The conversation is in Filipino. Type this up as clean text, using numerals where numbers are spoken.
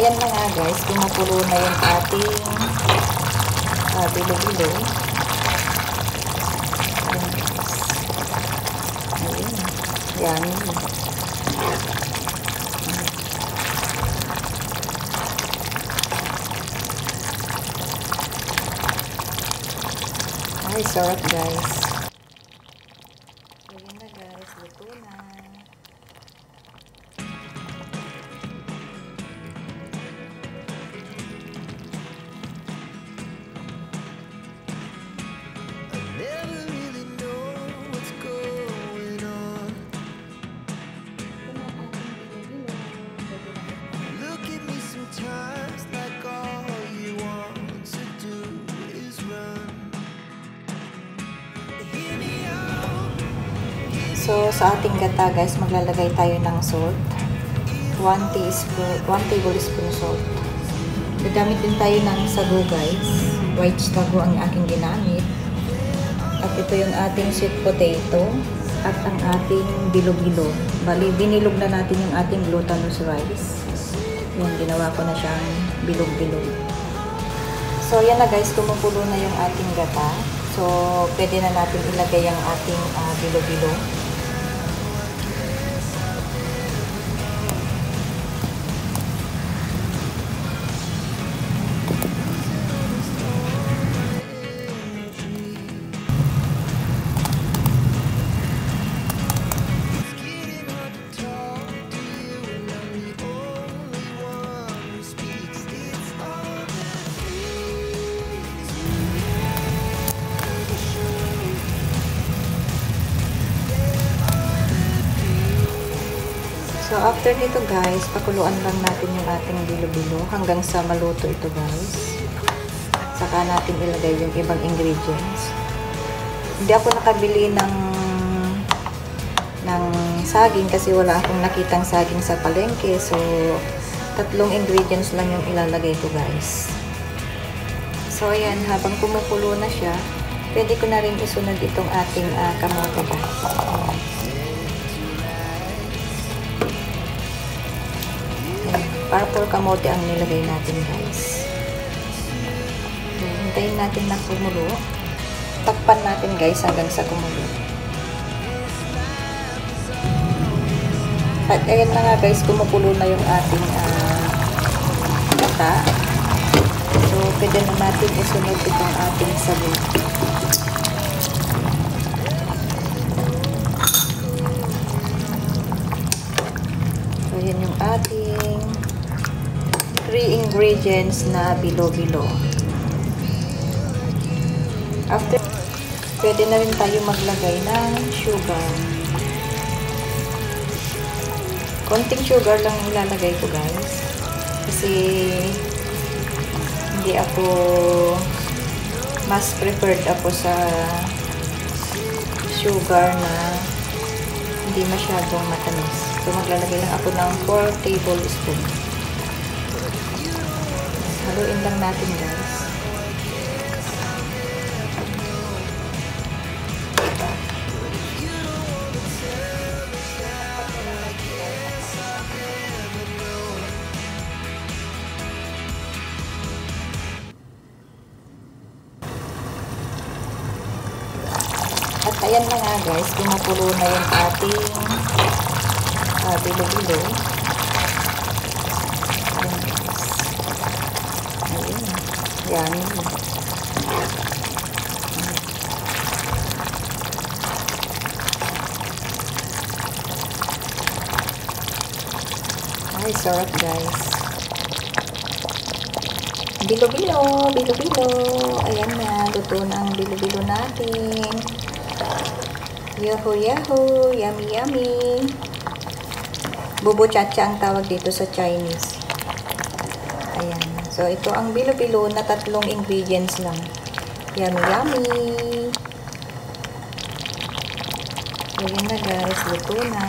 ayan na nga guys, kumukulo na yung ating bilo-bilo. Ayan. Yummy. Ay, sarap guys. Ayan na guys, luto na. So, sa ating gata guys, maglalagay tayo ng salt. 1 tablespoon salt. Gagamit din tayo ng sago guys. White sago ang aking ginamit. At ito yung ating sweet potato. At ang ating bilo-bilo. Bali, binilog na natin yung ating glutinous rice. Yan, ginawa ko na siyang bilog-bilog. So, yan na guys, kumukulo na yung ating gata. So, pwede na natin ilagay ang ating bilo-bilo. So, after nito guys, pakuluan lang natin yung ating bilo-bilo hanggang sa maluto ito guys. Saka natin ilagay yung ibang ingredients. Hindi ako nakabili ng saging kasi wala akong nakitang saging sa palengke. So, 3 ingredients lang yung ilalagay ko guys. So, ayan, habang kumukulo na siya, pwede ko na rin isunod itong ating kamote guys. Purple kamote ang nilagay natin guys. Hintayin natin na kumulo. Takpan natin guys hanggang sa kumulo. At ayan na nga guys, kumukulo na yung ating gata. So, pwede na natin isunod itong ating sago. So, ayan yung ating 3 ingredients na bilo-bilo. After, pwede na rin tayo maglagay ng sugar. Konting sugar lang ilalagay ko guys. Kasi hindi ako mas preferred ako sa sugar na hindi masyadong matamis. So maglalagay lang ako ng 4 tablespoons. Haluin lang natin guys. At ayan na nga guys, kumukulo na yung ating bilo-bilo. Yummy. Ay, sarap guys. Bilo-bilo, bilo-bilo. Ayan na, luto na ang bilo-bilo natin. Yahoo, yahoo. Yummy, yummy. Bubo chacha ang tawag dito sa Chinese. Ayan. So, ito ang bilo-bilo na 3 ingredients lang. Yummy, yummy. Ayan na guys, luto na.